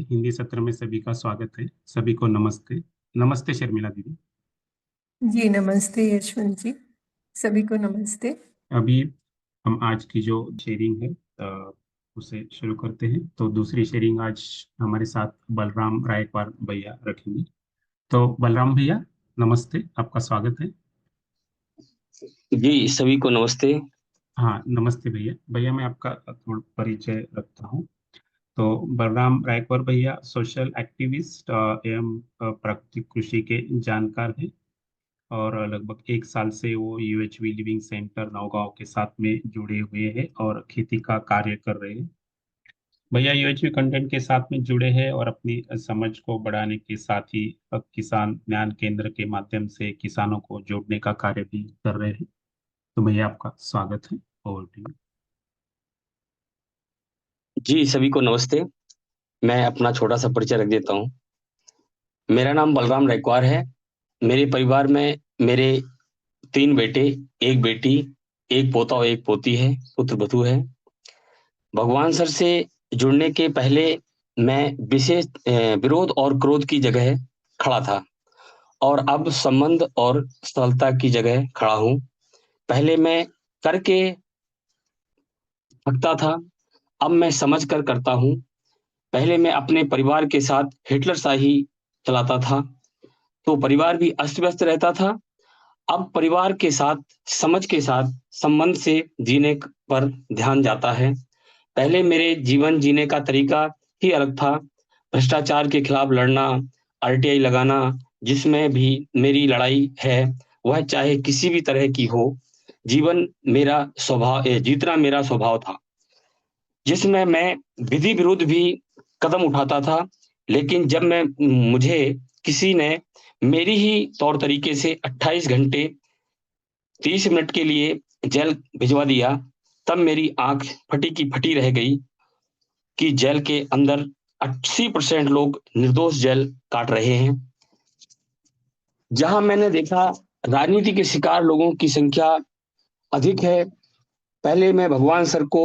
हिंदी सत्र में सभी का स्वागत है। सभी को नमस्ते। नमस्ते शर्मिला दीदी। जी नमस्ते यशवंत जी। सभी को नमस्ते। अभी हम आज की जो शेयरिंग है उसे शुरू करते हैं। तो दूसरी शेयरिंग आज हमारे साथ बलराम रायकवार भैया रखेंगे। तो बलराम भैया, नमस्ते, आपका स्वागत है। जी सभी को नमस्ते। हाँ, नमस्ते भैया। भैया मैं आपका थोड़ा परिचय रखता हूँ। तो बलराम रायकवार भैया सोशल एक्टिविस्ट एवं प्राकृतिक कृषि के जानकार हैं। और लगभग 1 साल से वो यूएचवी लिविंग सेंटर नौगांव के साथ में जुड़े हुए हैं और खेती का कार्य कर रहे हैं। भैया यूएचवी कंटेंट के साथ में जुड़े हैं और अपनी समझ को बढ़ाने के साथ ही किसान ज्ञान केंद्र के माध्यम से किसानों को जोड़ने का कार्य भी कर रहे हैं। तो भैया आपका स्वागत है। Over to you. जी सभी को नमस्ते। मैं अपना छोटा सा परिचय रख देता हूँ। मेरा नाम बलराम रायकवार है। मेरे परिवार में मेरे 3 बेटे, एक बेटी, एक पोता और एक पोती है, पुत्र वधू है। भगवान सर से जुड़ने के पहले मैं विशेष विरोध और क्रोध की जगह खड़ा था और अब संबंध और सरलता की जगह खड़ा हूँ। पहले मैं करके थकता था, अब मैं समझ कर करता हूँ। पहले मैं अपने परिवार के साथ हिटलरशाही चलाता था तो परिवार भी अस्त व्यस्त रहता था। अब परिवार के साथ समझ के साथ संबंध से जीने पर ध्यान जाता है। पहले मेरे जीवन जीने का तरीका ही अलग था। भ्रष्टाचार के खिलाफ लड़ना, आरटीआई लगाना, जिसमें भी मेरी लड़ाई है वह चाहे किसी भी तरह की हो। जीवन मेरा स्वभाव जीतना मेरा स्वभाव था, जिसमें मैं विधि विरुद्ध भी कदम उठाता था। लेकिन जब मैं मुझे किसी ने मेरी ही तौर तरीके से 28 घंटे 30 मिनट के लिए जेल भिजवा दिया, तब मेरी आंख फटी की फटी रह गई कि जेल के अंदर 80% लोग निर्दोष जेल काट रहे हैं। जहां मैंने देखा राजनीति के शिकार लोगों की संख्या अधिक है। पहले मैं भगवान सर को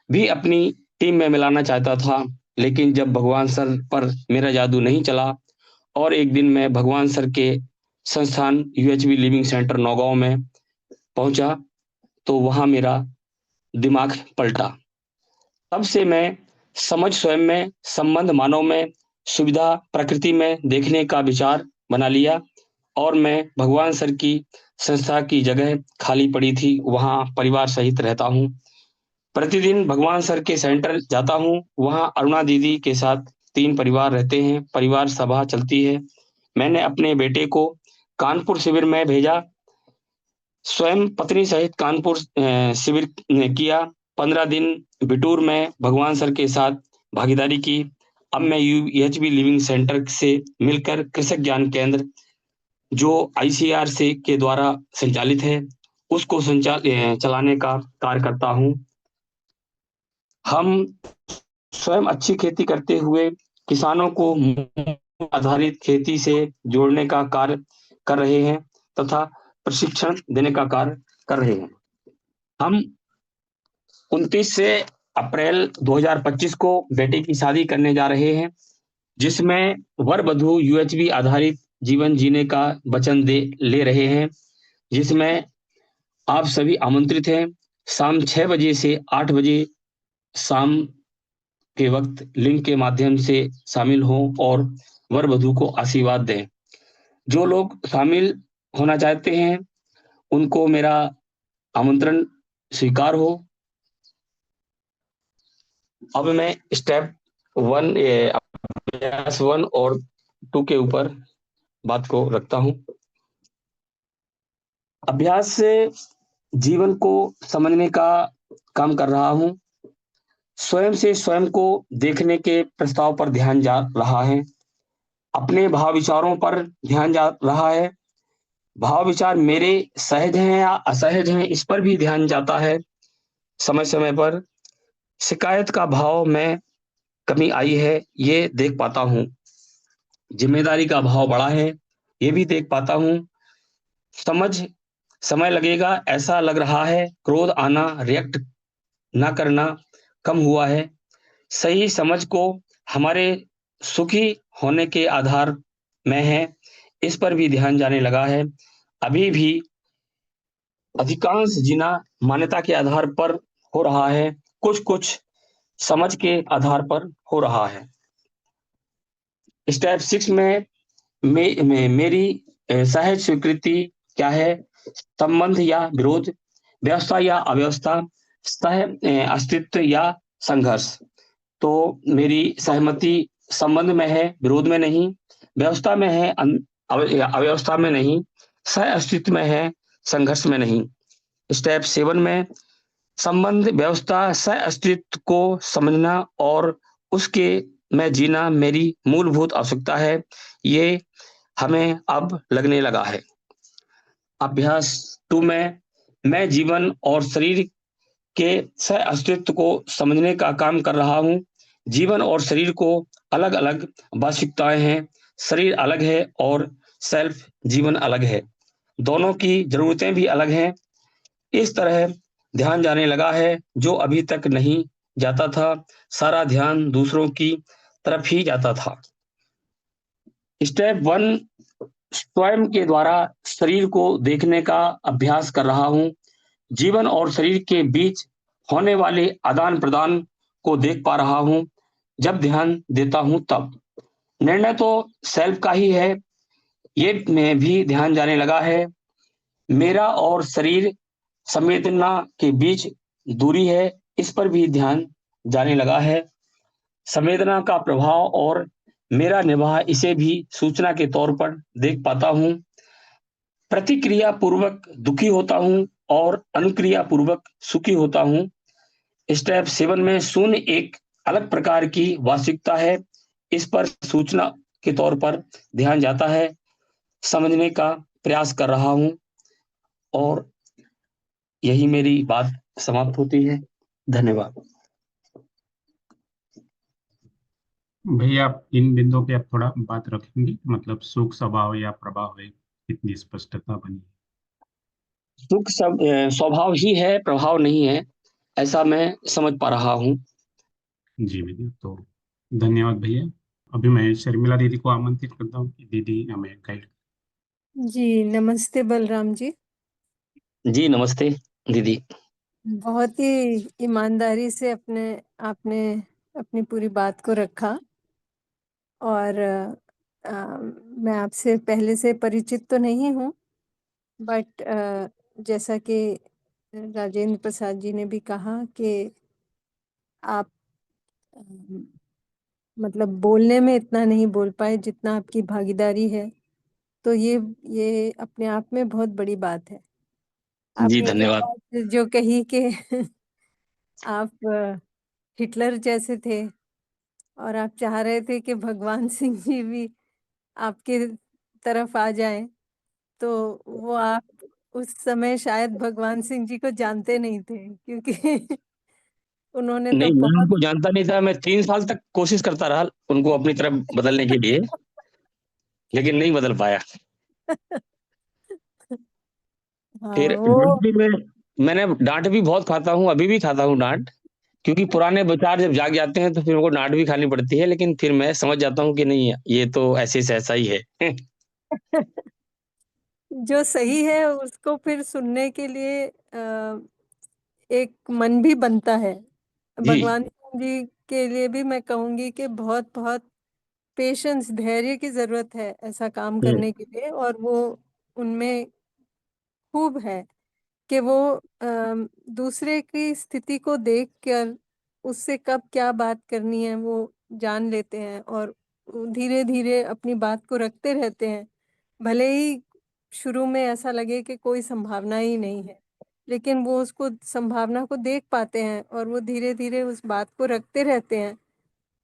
भी अपनी टीम में मिलाना चाहता था, लेकिन जब भगवान सर पर मेरा जादू नहीं चला और एक दिन मैं भगवान सर के संस्थान यूएचबी लिविंग सेंटर नौगांव में पहुंचा तो वहां मेरा दिमाग पलटा। तब से मैं समझ स्वयं में, संबंध मानव में, सुविधा प्रकृति में देखने का विचार बना लिया और मैं भगवान सर की संस्था की जगह खाली पड़ी थी वहां परिवार सहित रहता हूँ। प्रतिदिन भगवान सर के सेंटर जाता हूँ। वहां अरुणा दीदी के साथ 3 परिवार रहते हैं। परिवार सभा चलती है। मैंने अपने बेटे को कानपुर शिविर में भेजा, स्वयं पत्नी सहित कानपुर शिविर किया। 15 दिन बिटूर में भगवान सर के साथ भागीदारी की। अब मैं यूएचबी लिविंग सेंटर से मिलकर कृषक ज्ञान केंद्र, जो आईसीआर से के द्वारा संचालित है, उसको चलाने का कार्य करता हूँ। हम स्वयं अच्छी खेती करते हुए किसानों को आधारित खेती से जोड़ने का कार्य कर रहे हैं तथा प्रशिक्षण देने का कार्य कर रहे हैं। हम 29 से अप्रैल 2025 को बेटे की शादी करने जा रहे हैं, जिसमें वर वधू यूएचबी आधारित जीवन जीने का वचन दे ले रहे हैं, जिसमें आप सभी आमंत्रित हैं। शाम 6 बजे से 8 बजे शाम के वक्त लिंक के माध्यम से शामिल हों और वर वधू को आशीर्वाद दें। जो लोग शामिल होना चाहते हैं उनको मेरा आमंत्रण स्वीकार हो। अब मैं स्टेप 1 अभ्यास 1 और 2 के ऊपर बात को रखता हूं। अभ्यास से जीवन को समझने का काम कर रहा हूं। स्वयं से स्वयं को देखने के प्रस्ताव पर ध्यान जा रहा है। अपने भाव विचारों पर ध्यान जा रहा है। भाव विचार मेरे सहज हैं या असहज हैं, इस पर भी ध्यान जाता है। समय समय पर शिकायत का भाव में कमी आई है, ये देख पाता हूँ। जिम्मेदारी का भाव बढ़ा है, ये भी देख पाता हूँ। समझ समय लगेगा ऐसा लग रहा है। क्रोध आना, रिएक्ट ना करना कम हुआ है। सही समझ को हमारे सुखी होने के आधार में है, इस पर भी ध्यान जाने लगा है। अभी भी अधिकांश जीना मान्यता के आधार पर हो रहा है, कुछ-कुछ समझ के आधार पर हो रहा है। स्टेप 6 में मेरी सहज स्वीकृति क्या है? संबंध या विरोध, व्यवस्था या अव्यवस्था, अस्तित्व या संघर्ष। तो मेरी सहमति संबंध में है, विरोध में नहीं, व्यवस्था में है, अव्यवस्था में नहीं, सह अस्तित्व में है, संघर्ष में नहीं। स्टेप 7 में संबंध, व्यवस्था, सह अस्तित्व को समझना और उसके में जीना मेरी मूलभूत आवश्यकता है। ये हमें अब लगने लगा है। अभ्यास 2 में मैं जीवन और शरीर के सह अस्तित्व को समझने का काम कर रहा हूँ। जीवन और शरीर को अलग-अलग वास्तविकताएं हैं। शरीर अलग है और सेल्फ जीवन अलग है। दोनों की जरूरतें भी अलग हैं। इस तरह ध्यान जाने लगा है, जो अभी तक नहीं जाता था। सारा ध्यान दूसरों की तरफ ही जाता था। स्टेप 1 स्वयं के द्वारा शरीर को देखने का अभ्यास कर रहा हूँ। जीवन और शरीर के बीच होने वाले आदान-प्रदान को देख पा रहा हूँ। जब ध्यान देता हूँ तब। निर्णय तो सेल्फ का ही है, ये में भी ध्यान जाने लगा है। मेरा और शरीर संवेदना के बीच दूरी है, इस पर भी ध्यान जाने लगा है। संवेदना का प्रभाव और मेरा निभाव इसे भी सूचना के तौर पर देख पाता हूँ। प्रतिक्रिया पूर्वक दुखी होता हूँ और अनुक्रिया पूर्वक सुखी होता हूँ। स्टेप 7 में शून्य एक अलग प्रकार की वास्तविकता है, इस पर सूचना के तौर पर ध्यान जाता है। समझने का प्रयास कर रहा हूँ और यही मेरी बात समाप्त होती है। धन्यवाद। भैया आप इन बिंदुओं पे आप थोड़ा बात रखेंगे, मतलब सुख स्वभाव या प्रभाव है, कितनी स्पष्टता बनी सुख सब स्वभाव ही है, प्रभाव नहीं है, ऐसा मैं समझ पा रहा हूँ। है। जी भैया, तो धन्यवाद भैया। अभी मैं शर्मिला दीदी को आमंत्रित करता हूँ कि दीदी हमें गाइड। जी नमस्ते बलराम जी। जी नमस्ते दीदी। बहुत ही ईमानदारी से आपने अपनी पूरी बात को रखा और मैं आपसे पहले से परिचित तो नहीं हूँ, बट जैसा कि राजेंद्र प्रसाद जी ने भी कहा कि आप अम, मतलब बोलने में इतना नहीं बोल पाए जितना आपकी भागीदारी है, तो ये अपने आप में बहुत बड़ी बात है। जी आपने एक धन्यवाद। बात जो कही कि आप हिटलर जैसे थे और आप चाह रहे थे कि भगवान सिंह जी भी आपके तरफ आ जाएं, तो वो आप उस समय शायद भगवान सिंह जी को जानते नहीं थे, क्योंकि उन्होंने तो नहीं, मैं बहुत उनको जानता नहीं था। मैं 3 साल तक कोशिश करता रहा उनको अपनी तरफ बदलने के लिए, लेकिन नहीं बदल पाया। हाँ फिर डाँट वो भी मैंने डाँट भी बहुत खाता हूँ, अभी भी खाता हूँ डाँट, क्योंकि पुराने विचार जब जाग जाते हैं तो फिर मेरे को डाँट भी खानी पड़ती है, लेकिन फिर मैं समझ जाता हूँ कि नहीं, ये तो ऐसे से ऐसा ही है। जो सही है उसको फिर सुनने के लिए एक मन भी बनता है। जी, भगवान जी के लिए भी मैं कहूंगी कि बहुत बहुत पेशेंस, धैर्य की जरूरत है ऐसा काम हुँ, करने के लिए, और वो उनमें खूब है कि वो दूसरे की स्थिति को देख कर उससे कब क्या बात करनी है वो जान लेते हैं और धीरे धीरे अपनी बात को रखते रहते हैं। भले ही शुरू में ऐसा लगे कि कोई संभावना ही नहीं है, लेकिन वो उसको संभावना को देख पाते हैं और वो धीरे धीरे उस बात को रखते रहते हैं।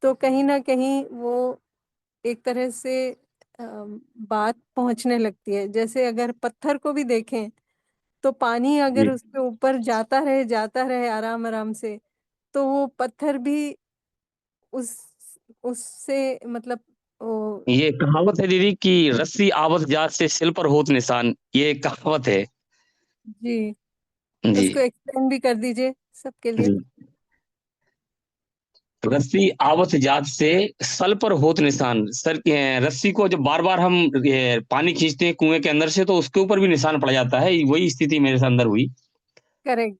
तो कहीं ना कहीं वो एक तरह से बात पहुंचने लगती है। जैसे अगर पत्थर को भी देखें तो पानी अगर जी। उसके ऊपर जाता रहे आराम आराम से, तो वो पत्थर भी उस उससे मतलब ओ, ये कहावत है दीदी कि रस्सी आवत जात से सिल पर होत निशान, ये कहावत है। जी जी, उसको एक्सप्लेन भी कर दीजिए सबके लिए। जी। रस्सी आवत जात से सल पर होत निशान। सर रस्सी को जब बार बार हम पानी खींचते हैं कुएं के अंदर से तो उसके ऊपर भी निशान पड़ जाता है। वही स्थिति मेरे से अंदर हुई। करेक्ट।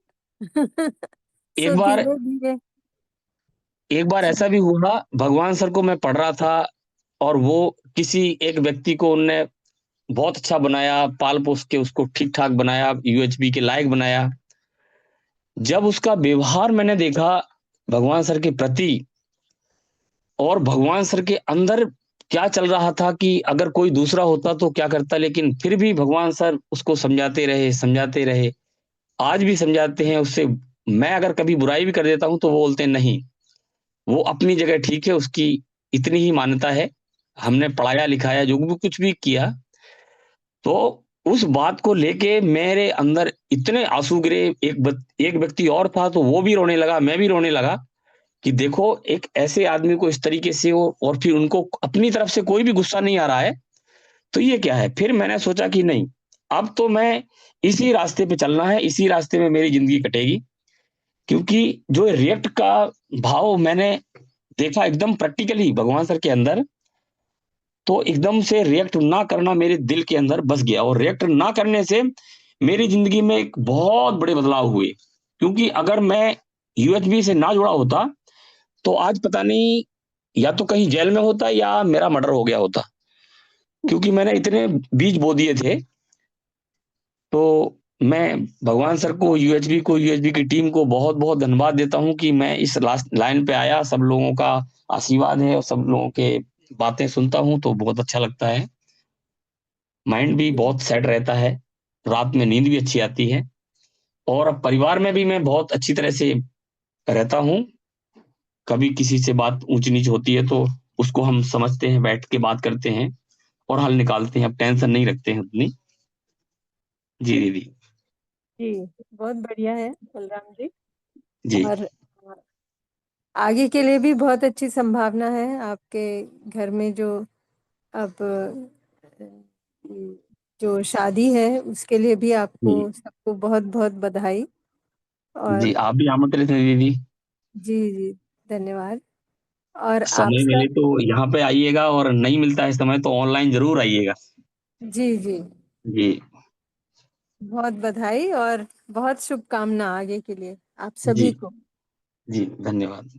एक सो बार धीरे धीरे। एक बार ऐसा भी हुआ, भगवान सर को मैं पढ़ रहा था और वो किसी एक व्यक्ति को उनने बहुत अच्छा बनाया, पाल पोस के उसको ठीक ठाक बनाया, यूएचबी के लायक बनाया। जब उसका व्यवहार मैंने देखा भगवान सर के प्रति और भगवान सर के अंदर क्या चल रहा था कि अगर कोई दूसरा होता तो क्या करता, लेकिन फिर भी भगवान सर उसको समझाते रहे, समझाते रहे। आज भी समझाते हैं उससे। मैं अगर कभी बुराई भी कर देता हूं तो वो बोलते हैं नहीं, वो अपनी जगह ठीक है, उसकी इतनी ही मान्यता है। हमने पढ़ाया लिखाया जो भी कुछ भी किया, तो उस बात को लेके मेरे अंदर इतने आंसू गिरे। एक व्यक्ति और था तो वो भी रोने लगा, मैं भी रोने लगा कि देखो एक ऐसे आदमी को इस तरीके से हो और फिर उनको अपनी तरफ से कोई भी गुस्सा नहीं आ रहा है, तो ये क्या है। फिर मैंने सोचा कि नहीं, अब तो मैं इसी रास्ते पे चलना है, इसी रास्ते में मेरी जिंदगी कटेगी। क्योंकि जो रिएक्ट का भाव मैंने देखा एकदम प्रैक्टिकली भगवान सर के अंदर, तो एकदम से रिएक्ट ना करना मेरे दिल के अंदर बस गया और रिएक्ट ना करने से मेरी जिंदगी में एक बहुत बड़े बदलाव हुए। क्योंकि अगर मैं यूएचबी से ना जुड़ा होता तो आज पता नहीं, या तो कहीं जेल में होता या मेरा मर्डर हो गया होता। क्योंकि मैंने इतने बीज बो दिए थे। तो मैं भगवान सर को, यूएचबी की टीम को बहुत बहुत धन्यवाद देता हूं कि मैं इस लास्ट लाइन पे आया। सब लोगों का आशीर्वाद है और सब लोगों के बातें सुनता हूं तो बहुत अच्छा लगता है। माइंड भी बहुत सेट रहता है, रात में नींद भी अच्छी आती है। और अब परिवार में भी मैं बहुत अच्छी तरह से रहता हूँ। कभी किसी से बात ऊंच नीच होती है तो उसको हम समझते हैं, बैठ के बात करते हैं और हल निकालते हैं। अब टेंशन नहीं रखते हैं उतनी। जी दीदी। जी, बहुत बढ़िया है बलराम जी। जी और आगे के लिए भी बहुत अच्छी संभावना है आपके घर में। जो अब जो शादी है उसके लिए भी आपको जी सबको बहुत बहुत बधाई। जी, और आप भी आमंत्रित हैं दीदी। जी जी, धन्यवाद। और समय आपका मिले तो यहाँ पे आइएगा और नहीं मिलता है समय तो ऑनलाइन जरूर आइएगा। जी जी, जी बहुत बधाई और बहुत शुभकामना आगे के लिए आप जी सभी को। जी, धन्यवाद।